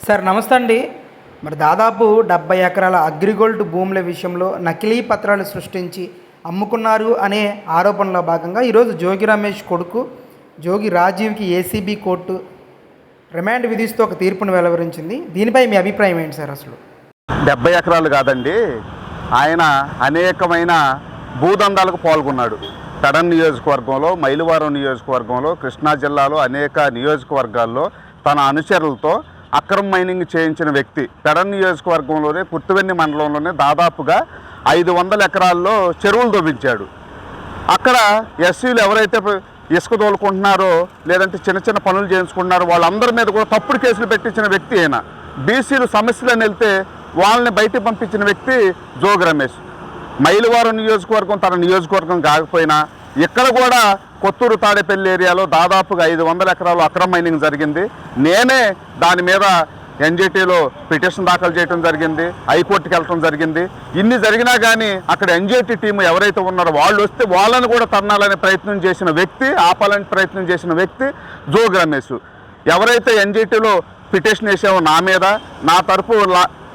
Sir నమస్తే అండి. మరి దాదాపు 70 ఎకరాల అగ్రిగోల్డ్ భూముల విషయంలో నకిలీ పత్రాలు సృష్టించి అమ్ముకున్నారు అనే ఆరోపణలో భాగంగా ఈరోజు జోగి రమేష్ కొడుకు జోగి రాజీవ్కి ఏసీబీ కోర్టు రిమాండ్ విధిస్తూ ఒక తీర్పును వెలువరించింది. దీనిపై మీ అభిప్రాయం ఏంటి సార్? అసలు 70 ఎకరాలు కాదండి, ఆయన అనేకమైన భూదందాలకు పాల్గొన్నాడు. పెడన్ నియోజకవర్గంలో, మైలవరం నియోజకవర్గంలో, కృష్ణా జిల్లాలో అనేక నియోజకవర్గాల్లో తన అనుచరులతో అక్రమ మైనింగ్ చేయించిన వ్యక్తి. పెడన్ నియోజకవర్గంలోనే కుర్తువెన్ని మండలంలోనే దాదాపుగా 500 ఎకరాల్లో చెరువులు తవ్వించాడు. అక్కడ ఎస్సీలు ఎవరైతే ఇసుక తోలుకుంటున్నారో లేదంటే చిన్న చిన్న పనులు చేయించుకుంటున్నారో వాళ్ళందరి మీద కూడా తప్పుడు కేసులు పెట్టించిన వ్యక్తి అయినా. బీసీలు సమస్యలను వెళ్తే వాళ్ళని బయటకు పంపించిన వ్యక్తి జోగి రమేష్. మైలవరం నియోజకవర్గం తన నియోజకవర్గం కాకపోయినా ఇక్కడ కూడా కొత్తూరు తాడేపల్లి ఏరియాలో దాదాపుగా 500 ఎకరాలు అక్రమ మైనింగ్ జరిగింది. నేనే దాని మీద ఎన్జిటీలో పిటిషన్ దాఖలు చేయడం జరిగింది, హైకోర్టుకి వెళ్ళడం జరిగింది. ఇన్ని జరిగినా కానీ అక్కడ ఎన్జిటీ టీం ఎవరైతే ఉన్నారో వాళ్ళు వస్తే వాళ్ళని కూడా తన్నాలనే ప్రయత్నం చేసిన వ్యక్తి, ఆపాలని ప్రయత్నం చేసిన వ్యక్తి జోగి రమేష్. ఎవరైతే ఎన్జిటీలో పిటిషన్ వేసామో నా మీద, నా తరపు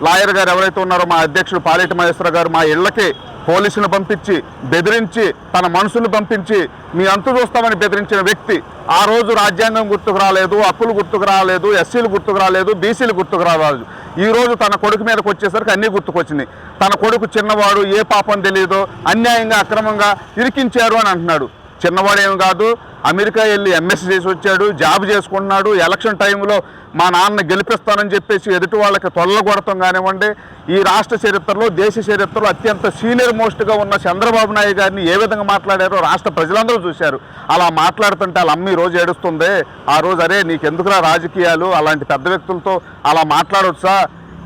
లాయర్ గారు ఎవరైతే ఉన్నారో మా అధ్యక్షుడు పాలేటి మహేశ్వర గారు మా ఇళ్లకి పోలీసులు పంపించి బెదిరించి తన మనుషులు పంపించి మీ అంతు చూస్తామని బెదిరించిన వ్యక్తి. ఆ రోజు రాజ్యాంగం గుర్తుకు రాలేదు, హక్కులు గుర్తుకు రాలేదు, ఎస్సీలు గుర్తుకు రాలేదు, బీసీలు గుర్తుకు రాలేదు. ఈరోజు తన కొడుకు మీదకి వచ్చేసరికి అన్నీ గుర్తుకొచ్చినాయి. తన కొడుకు చిన్నవాడు, ఏ పాపం తెలియదో అన్యాయంగా అక్రమంగా ఇరికించారు అని అంటున్నాడు. చిన్నవాడేం కాదు, అమెరికా వెళ్ళి ఎంఎస్ చేసి వచ్చాడు, జాబ్ చేసుకుంటున్నాడు. ఎలక్షన్ టైంలో మా నాన్న గెలిపిస్తానని చెప్పేసి ఎదుటి వాళ్ళకి తొల్లగొడతాం కానివ్వండి. ఈ రాష్ట్ర చరిత్రలో, దేశ చరిత్రలో అత్యంత సీనియర్ మోస్ట్గా ఉన్న చంద్రబాబు నాయుడు గారిని ఏ విధంగా మాట్లాడారో రాష్ట్ర ప్రజలందరూ చూశారు. అలా మాట్లాడుతుంటే వాళ్ళ అమ్మ ఈ రోజు ఏడుస్తుంది. ఆ రోజు అరే నీకెందుకురా రాజకీయాలు, అలాంటి పెద్ద వ్యక్తులతో అలా మాట్లాడవచ్చా,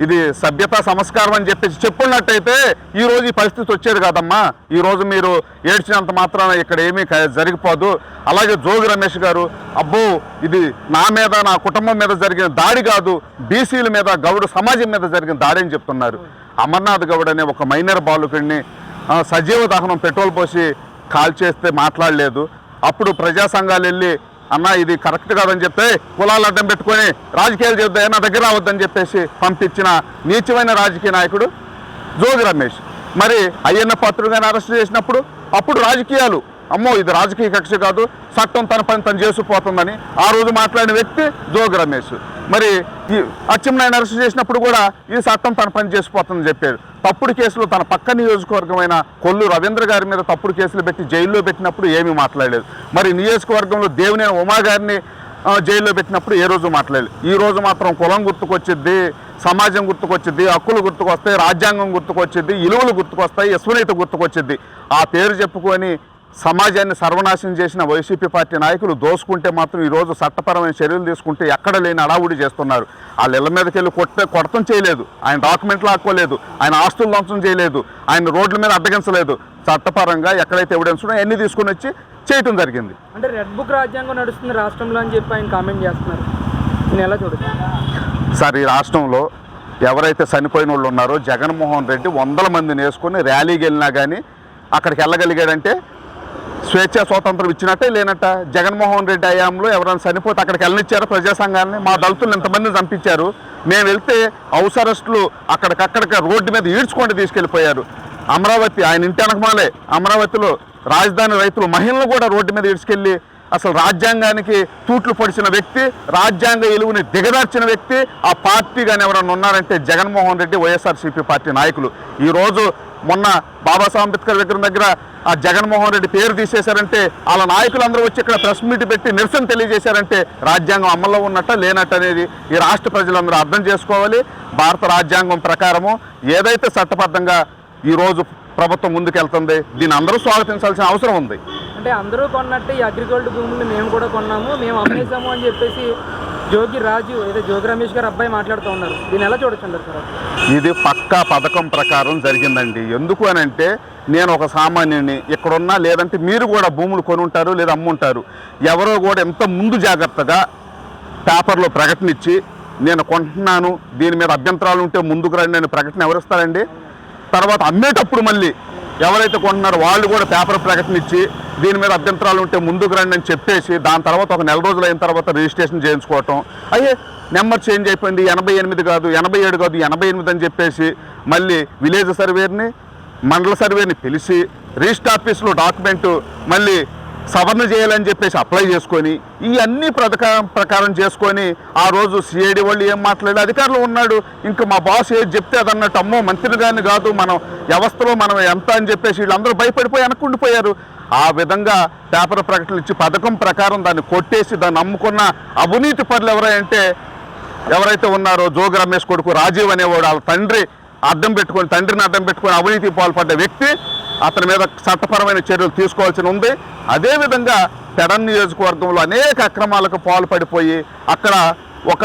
ఇది సభ్యత సంస్కారం అని చెప్పేసి చెప్పున్నట్టయితే ఈరోజు ఈ పరిస్థితి వచ్చేది కాదమ్మా. ఈరోజు మీరు ఏడ్చినంత మాత్రాన ఇక్కడ ఏమీ జరిగిపోదు. అలాగే జోగి రమేష్ గారు, అబ్బో ఇది నా మీద, నా కుటుంబం మీద జరిగిన దాడి కాదు, బీసీల మీద, గౌడ సమాజం మీద జరిగిన దాడి అని చెప్తున్నారు. అమర్నాథ్ గౌడ్ అనే ఒక మైనర్ బాలుకుడిని సజీవ దహనం పెట్రోల్ పోసి కాల్ చేస్తే మాట్లాడలేదు. అప్పుడు ప్రజా సంఘాలు వెళ్ళి అన్న ఇది కరెక్ట్ కాదని చెప్తే కులాలు అడ్డం పెట్టుకొని రాజకీయాలు చేద్దాం, నా దగ్గర రావద్దని చెప్పేసి పంపించిన నీచమైన రాజకీయ నాయకుడు జోగి రమేష్. మరి అయ్యన్న పాత్రుడిని అరెస్ట్ చేసినప్పుడు అప్పుడు రాజకీయాలు, అమ్మో ఇది రాజకీయ కక్ష కాదు, చట్టం తన పని తను చేసుకుపోతుందని ఆ రోజు మాట్లాడిన వ్యక్తి జోగి రమేష్. మరి ఈ అచ్చెన్నాయుడు అరెస్ట్ చేసినప్పుడు కూడా ఈ చట్టం తన పని చేసిపోతుందని చెప్పారు. తప్పుడు కేసులు తన పక్క నియోజకవర్గమైన కొల్లు రవీంద్ర గారి మీద తప్పుడు కేసులు పెట్టి జైల్లో పెట్టినప్పుడు ఏమీ మాట్లాడలేదు. మరి నియోజకవర్గంలో దేవినేని ఉమా గారిని జైల్లో పెట్టినప్పుడు ఏ రోజు మాట్లాడలేదు. ఈ రోజు మాత్రం కులం గుర్తుకొచ్చిద్ది, సమాజం గుర్తుకొచ్చిద్ది, హక్కులు గుర్తుకొస్తాయి, రాజ్యాంగం గుర్తుకొచ్చిద్ది, విలువలు గుర్తుకొస్తాయి, యశ్వనీయత గుర్తుకొచ్చిద్ది. ఆ పేరు చెప్పుకొని సమాజాన్ని సర్వనాశనం చేసిన వైసీపీ పార్టీ నాయకులు దోసుకుంటే మాత్రం ఈరోజు చట్టపరమైన చర్యలు తీసుకుంటే ఎక్కడ లేని అడావుడి చేస్తున్నారు. వాళ్ళ ఇళ్ల మీదకి వెళ్ళి కొడతం చేయలేదు, ఆయన డాక్యుమెంట్లు ఆక్కోలేదు, ఆయన ఆస్తులు ధ్వంసం చేయలేదు, ఆయన రోడ్ల మీద అడ్డగించలేదు. చట్టపరంగా ఎక్కడైతే ఎవిడెన్స్ ఉన్నాయో అన్నీ తీసుకుని వచ్చి చేయటం జరిగింది. అంటే రెడ్ బుక్ రాజ్యాంగం నడుస్తుంది రాష్ట్రంలో అని చెప్పి ఆయన కామెంట్ చేస్తున్నారు. నేను ఎలా చూడచ్చు సార్? ఈ రాష్ట్రంలో ఎవరైతే చనిపోయిన వాళ్ళు ఉన్నారో జగన్మోహన్ రెడ్డి 100 మందిని వేసుకొని ర్యాలీకి వెళ్ళినా కానీ అక్కడికి వెళ్ళగలిగాడంటే స్వేచ్ఛా స్వాతంత్రం ఇచ్చినట్టే లేనట్ట. జగన్మోహన్ రెడ్డి హయాంలో ఎవరైనా చనిపోతే అక్కడికి వెళ్ళనిచ్చారు ప్రజా సంఘాలని. మా దళితులు ఎంతమందిని చంపించారు. మేము వెళ్తే హౌస్ అరెస్టులు అక్కడికక్కడికి రోడ్డు మీద ఈడ్చుకొని తీసుకెళ్ళిపోయారు. అమరావతి ఆయన ఇంటి వెనకమాలే అమరావతిలో రాజధాని రైతులు మహిళలు కూడా రోడ్డు మీద ఈడ్చుకెళ్ళి అసలు రాజ్యాంగానికి తూట్లు పొడిచిన వ్యక్తి, రాజ్యాంగ విలువని దిగదార్చిన వ్యక్తి, ఆ పార్టీ కానీ ఎవరైనా ఉన్నారంటే జగన్మోహన్ రెడ్డి, వైఎస్ఆర్సీపీ పార్టీ నాయకులు. ఈరోజు మొన్న బాబాసాహెబ్ అంబేద్కర్ విగ్రహం దగ్గర ఆ జగన్మోహన్ రెడ్డి పేరు తీసేశారంటే వాళ్ళ నాయకులందరూ వచ్చి ఇక్కడ ప్రెస్ మీట్ పెట్టి నిరసన తెలియజేశారంటే రాజ్యాంగం అమల్లో ఉన్నట్ట లేనట్టు అనేది ఈ రాష్ట్ర ప్రజలందరూ అర్థం చేసుకోవాలి. భారత రాజ్యాంగం ప్రకారము ఏదైతే చట్టబద్ధంగా ఈరోజు ప్రభుత్వం ముందుకెళ్తుంది, దీన్ని అందరూ స్వాగతించాల్సిన అవసరం ఉంది. అంటే అందరూ కొన్నట్టు ఈ అగ్రిగోల్డ్ భూములు మేము కూడా కొన్నాము, మేము అమ్మేసాము అని చెప్పేసి జోగి రాజు ఏదో జోగి రమేష్ గారు అబ్బాయి మాట్లాడుతూ ఉన్నారు. దీన్ని ఎలా చూడొచ్చు సార్? ఇది పక్కా పథకం ప్రకారం జరిగిందండి. ఎందుకు అని అంటే నేను ఒక సామాన్యుని ఇక్కడున్నా, లేదంటే మీరు కూడా భూములు కొనుంటారు లేదా అమ్ముంటారు. ఎవరో కూడా ఎంత ముందు జాగ్రత్తగా పేపర్లో ప్రకటన ఇచ్చి నేను కొంటున్నాను, దీని మీద అభ్యంతరాలు ఉంటే ముందుకు రండి అని ప్రకటన ఎవరిస్తారండి? తర్వాత అమ్మేటప్పుడు మళ్ళీ ఎవరైతే కొంటున్నారో వాళ్ళు కూడా పేపర్ ప్రకటన ఇచ్చి దీని మీద అభ్యంతరాలు ఉంటే ముందుకు రండి అని చెప్పేసి దాని తర్వాత ఒక నెల రోజులు అయిన తర్వాత రిజిస్ట్రేషన్ చేయించుకోవటం. అయ్యే నెంబర్ చేంజ్ అయిపోయింది, 88 కాదు, 87 కాదు, 88 అని చెప్పేసి మళ్ళీ విలేజ్ సర్వేని, మండల సర్వేని పిలిచి రిజిస్టర్ ఆఫీస్లో డాక్యుమెంటు మళ్ళీ సవరణ చేయాలని చెప్పేసి అప్లై చేసుకొని ఇవన్నీ ప్రకారం చేసుకొని ఆ రోజు సిఐడి వాళ్ళు ఏం మాట్లాడి అధికారులు ఉన్నాడు, ఇంకా మా బాస్ ఏది చెప్తే అదన్నట్టు, అమ్మో మంత్రి గారిని కాదు మనం వ్యవస్థలో మనం ఎంత అని చెప్పేసి వీళ్ళందరూ భయపడిపోయి వెనక్కుండిపోయారు. ఆ విధంగా పేపర్ ప్రకటనలు ఇచ్చి పథకం ప్రకారం దాన్ని కొట్టేసి దాన్ని అమ్ముకున్న అవినీతి పనులు ఎవరైతే ఉన్నారో జోగి రమేష్ కొడుకు రాజీవ్ అనేవాడు, వాళ్ళ తండ్రిని అడ్డం పెట్టుకొని అవినీతికి పాల్పడ్డ వ్యక్తి, అతని మీద చట్టపరమైన చర్యలు తీసుకోవాల్సి ఉంది. అదేవిధంగా పెడన్ నియోజకవర్గంలో అనేక అక్రమాలకు పాల్పడిపోయి అక్కడ ఒక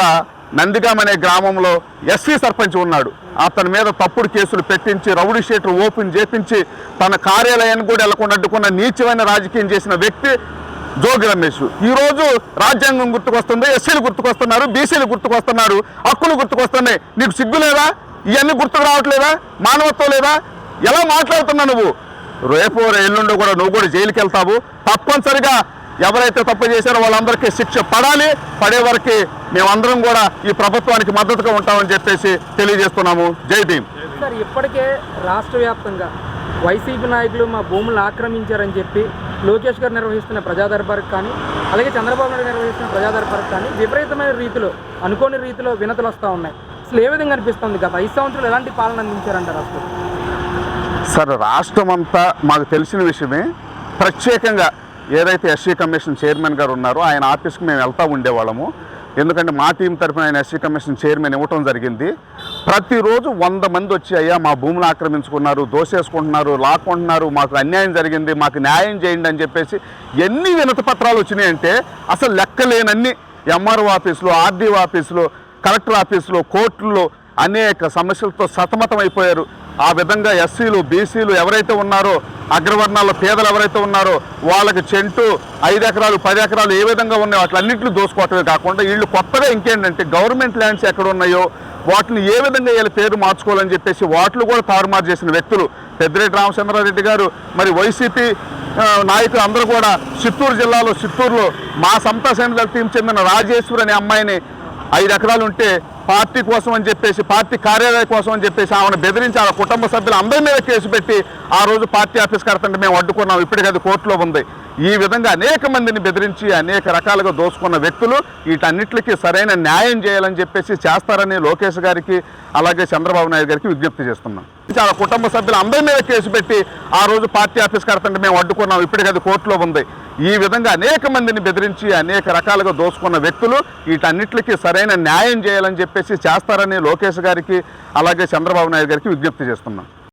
నందిగాం అనే గ్రామంలో ఎస్సీ సర్పంచ్ ఉన్నాడు, అతని మీద తప్పుడు కేసులు పెట్టించి రౌడీ షీటర్ ఓపెన్ చేపించి తన కార్యాలయాన్ని కూడా వెళ్లకుండా అడ్డుకున్న నీచమైన రాజకీయం చేసిన వ్యక్తి జోగి రమేష్. ఈరోజు రాజ్యాంగం గుర్తుకొస్తుంది, ఎస్సీలు గుర్తుకొస్తున్నారు, బీసీలు గుర్తుకొస్తున్నారు, హక్కులు గుర్తుకొస్తున్నాయి. నీకు సిగ్గు లేదా? ఇవన్నీ గుర్తుకు రావట్లేదా? మానవత్వం లేదా? ఎలా మాట్లాడుతున్నావు నువ్వు? రేపు ఎల్లుండి కూడా నువ్వు కూడా జైలుకి వెళ్తావు. తప్పనిసరిగా ఎవరైతే తప్పు చేశారో వాళ్ళందరికీ శిక్ష పడాలి. పడే వరకు మేమందరం కూడా ఈ ప్రభుత్వానికి మద్దతుగా ఉంటామని చెప్పేసి తెలియజేస్తున్నాము. జై భీమ్. సార్, ఇప్పటికే రాష్ట్ర వ్యాప్తంగా వైసీపీ నాయకులు మా భూములను ఆక్రమించారని చెప్పి లోకేష్ గారు నిర్వహిస్తున్న ప్రజా దర్బార్కి కానీ, అలాగే చంద్రబాబు నాయుడు నిర్వహిస్తున్న ప్రజా దర్బార్కి కానీ విపరీతమైన రీతిలో, అనుకోని రీతిలో వినతులు వస్తూ ఉన్నాయి. అసలు ఏ విధంగా అనిపిస్తుంది? గత 5 సంవత్సరాలు ఎలాంటి పాలన అందించారంటారు అసలు? సార్, రాష్ట్రం అంతా మాకు తెలిసిన విషయమే. ప్రత్యేకంగా ఏదైతే ఎస్సీ కమిషన్ చైర్మన్ గారు ఉన్నారో ఆయన ఆఫీస్కి మేము వెళ్తూ ఉండేవాళ్ళము. ఎందుకంటే మా టీం తరఫున ఆయన ఎస్సీ కమిషన్ చైర్మన్ ఇవ్వటం జరిగింది. ప్రతిరోజు 100 మంది వచ్చి అయ్యా మా భూములు ఆక్రమించుకున్నారు, దోసేసుకుంటున్నారు, లాక్కుంటున్నారు, మాకు అన్యాయం జరిగింది, మాకు న్యాయం చేయండి అని చెప్పేసి ఎన్ని వినతి పత్రాలు వచ్చినాయంటే అసలు లెక్కలేనన్ని. ఎంఆర్ఓ ఆఫీసులో, ఆర్డీఓ ఆఫీసులో, కలెక్టర్ ఆఫీసులో, కోర్టుల్లో అనేక సమస్యలతో సతమతం అయిపోయారు. ఆ విధంగా ఎస్సీలు, బీసీలు ఎవరైతే ఉన్నారో, అగ్రవర్ణాల పేదలు ఎవరైతే ఉన్నారో వాళ్ళకి చెంటు 5 ఎకరాలు 10 ఎకరాలు ఏ విధంగా ఉన్నాయో వాటిలన్నింటినీ దోసుకోవటమే కాకుండా వీళ్ళు కొత్తగా ఇంకేంటంటే గవర్నమెంట్ ల్యాండ్స్ ఎక్కడ ఉన్నాయో వాటిని ఏ విధంగా వీళ్ళ పేరు మార్చుకోవాలని చెప్పేసి వాటిని కూడా తారుమారు చేసిన వ్యక్తులు పెద్దిరెడ్డి రామచంద్రారెడ్డి గారు. మరి వైసీపీ నాయకులు అందరూ కూడా చిత్తూరులో మా సమతా సేనదళ టీం చెందిన రాజేశ్వరి అనే అమ్మాయిని 5 ఎకరాలు ఉంటే పార్టీ కోసం అని చెప్పేసి, పార్టీ కార్యాలయం కోసం అని చెప్పేసి ఆమెను బెదిరించి ఆ కుటుంబ సభ్యులు అందరి మీద కేసు పెట్టి ఆ రోజు పార్టీ ఆఫీస్ కడతంటే మేము అడ్డుకున్నాం. ఇప్పటికీ అది కోర్టులో ఉంది. ఈ విధంగా అనేక మందిని బెదిరించి అనేక రకాలుగా దోసుకున్న వ్యక్తులు వీటన్నిటికీ సరైన న్యాయం చేయాలని చెప్పేసి చేస్తారని లోకేష్ గారికి అలాగే చంద్రబాబు నాయుడు గారికి విజ్ఞప్తి చేస్తున్నాం. ఆ కుటుంబ సభ్యులు అందరి మీద కేసు పెట్టి ఆ రోజు పార్టీ ఆఫీస్ కడతంటే మేము అడ్డుకున్నాం. ఇప్పటికీ అది కోర్టులో ఉంది. ఈ విధంగా అనేక మందిని బెదిరించి అనేక రకాలుగా దోసుకున్న వ్యక్తులు వీటన్నిటికీ సరైన న్యాయం చేయాలని చెప్పేసి చేస్తారని లోకేష్ గారికి అలాగే చంద్రబాబు నాయుడు గారికి విజ్ఞప్తి చేస్తున్నాం.